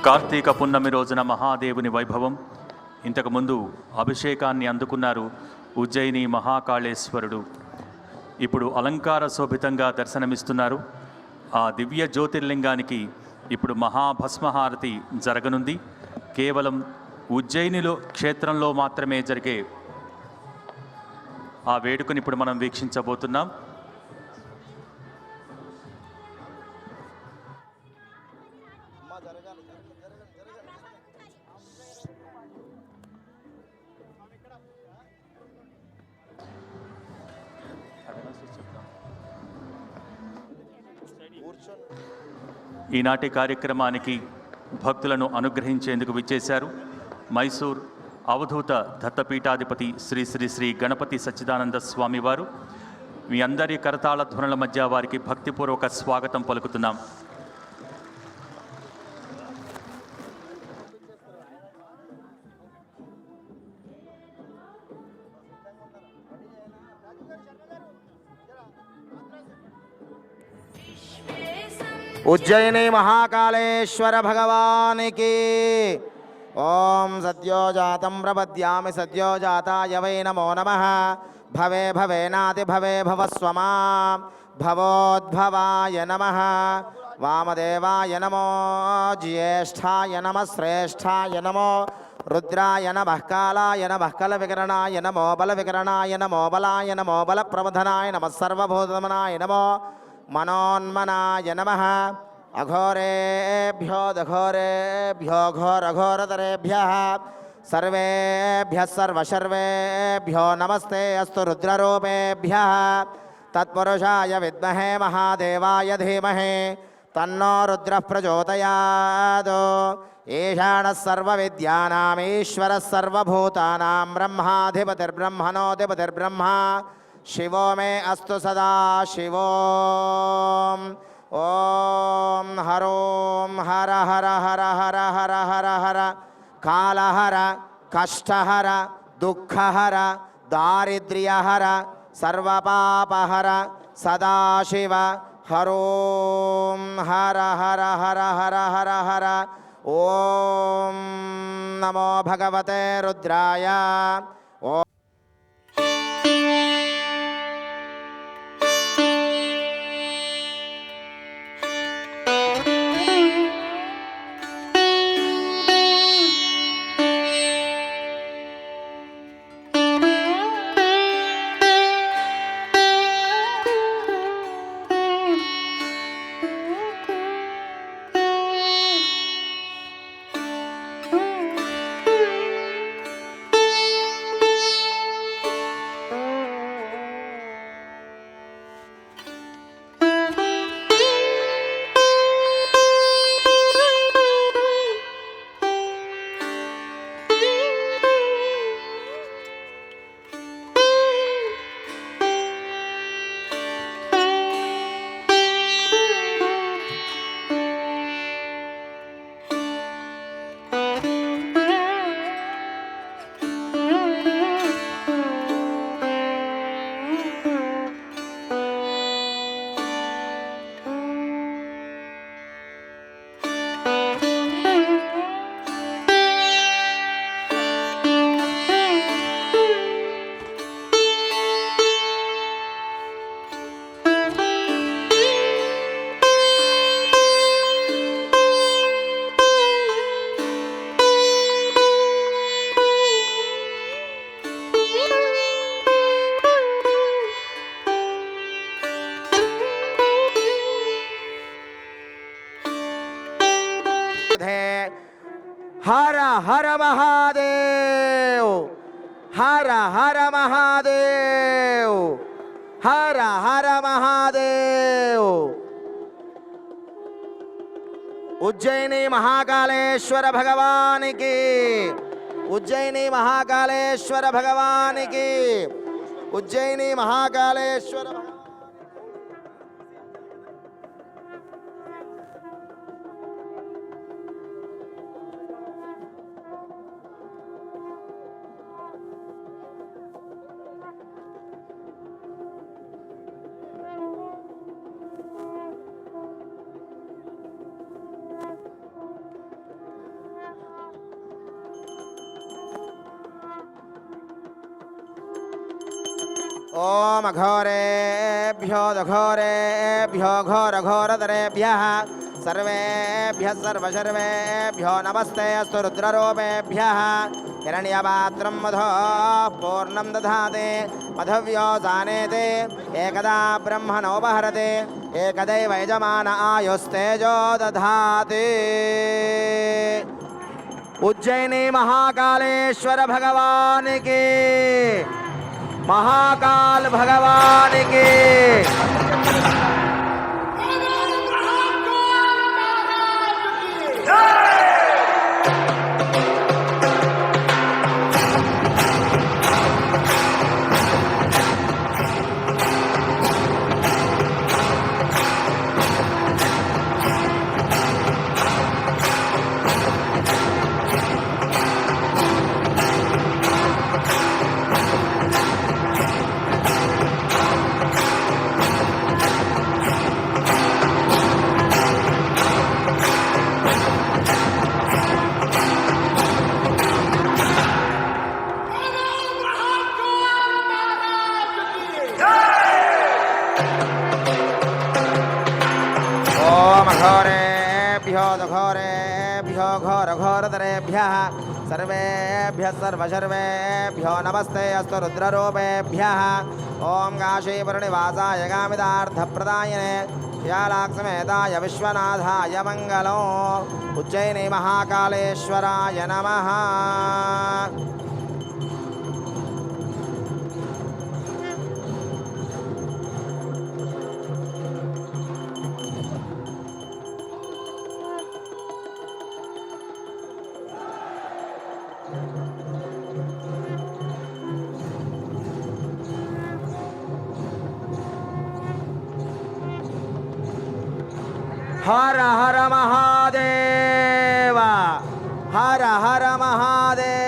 కార్తీక పున్నమి రోజున మహాదేవుని వైభవం. ఇంతకుముందు అభిషేకాన్ని అందుకున్నారు ఉజ్జయిని మహాకాళేశ్వరుడు. ఇప్పుడు అలంకార శోభితంగా దర్శనమిస్తున్నారు. ఆ దివ్య జ్యోతిర్లింగానికి ఇప్పుడు మహాభస్మహారతి జరగనుంది. కేవలం ఉజ్జయినిలో క్షేత్రంలో మాత్రమే జరిగే ఆ వేడుకని ఇప్పుడు మనం వీక్షించబోతున్నాం. ఈనాటి కార్యక్రమానికి భక్తులను అనుగ్రహించేందుకు విచ్చేశారు మైసూర్ అవధూత దత్తపీఠాధిపతి శ్రీ శ్రీ శ్రీ గణపతి సచ్చిదానంద స్వామివారు. మీ అందరి కరతాళ ధ్వనుల మధ్య వారికి భక్తిపూర్వక స్వాగతం పలుకుతున్నాం. उज्जयिनी महाकालेश्वर भगवान की ओम सद्यो जातं प्रपद्यामि सद्यो जाताय वै नमो नमः। भवे भवेनाति भवे भवस्वमा भवोद्भवाय नमः। वामदेवाय नमो ज्येष्ठाय नमः श्रेष्ठाय नमो रुद्राय नमः कालाय नमः कलविकरणाय नमो बलविकरणाय नमो बलाय नमो बलप्रबोधनाय नमः सर्वभूतमनाय नमो मनोन्मनाय नमः। अघोरेभ्यो दघोरेभ्यो घोरघोरतरेभ्यः सर्वेभ्यः सर्वशर्वेभ्यो नमस्ते अस्तु रुद्ररूपेभ्यः। तत्पुरुषाय विद्महे महादेवाय धीमहि तन्नो रुद्रः प्रचोदयात्। ईशानः सर्वविद्यानाम् ईश्वरः सर्वभूतानां ब्रह्माधिपतिर्ब्रह्मणोऽधिपतिर्ब्रह्मा शिवो मे अस्तु सदा शिवो। ओम हरोम हर हर हर हर हर हर हर कालहर कष्टहर दुःखहर दारिद्र्यहर सर्वपापहर सदाशिव हरोम हर हर हर हर हर हर। ओम नमो भगवते रुद्राय। हर हर महादेव हर हर महादेव हर हर महादेव। उज्जयिनी महाकालेश्वर भगवान की उज्जयिनी महाकालेश्वर भगवान की उज्जयिनी महाकालेश्वर। ॐ अघोरेभ्यो दघोरेभ्यो घोरघोरतरेभ्यः सर्वेभ्यः सर्वशर्वेभ्यो नमस्ते अस्तु रुद्ररूपेभ्यः हिरण्यपात्रं मधो पूर्णं दधाति मधव्यो जानेते एकदा ब्रह्मणोपहरते एकदैव यजमान आयुस्तेजो दधाति उज्जैनी महाकालेश्वर भगवान की महाकाल भगवान की घोरेभ्यो दघोरेभ्यो घोरघोरतरेभ्यः सर्वेभ्यः सर्वशर्वेभ्यो नमस्ते अस्तु रुद्ररूपेभ्यः ॐ काशीपुरनिवासाय कामितार्थप्रदायिने श्यालाक्समेताय विश्वनाथाय मङ्गलम् उज्जयिनी महाकालेश्वराय नमः हर हर महादेव हर हर महादेव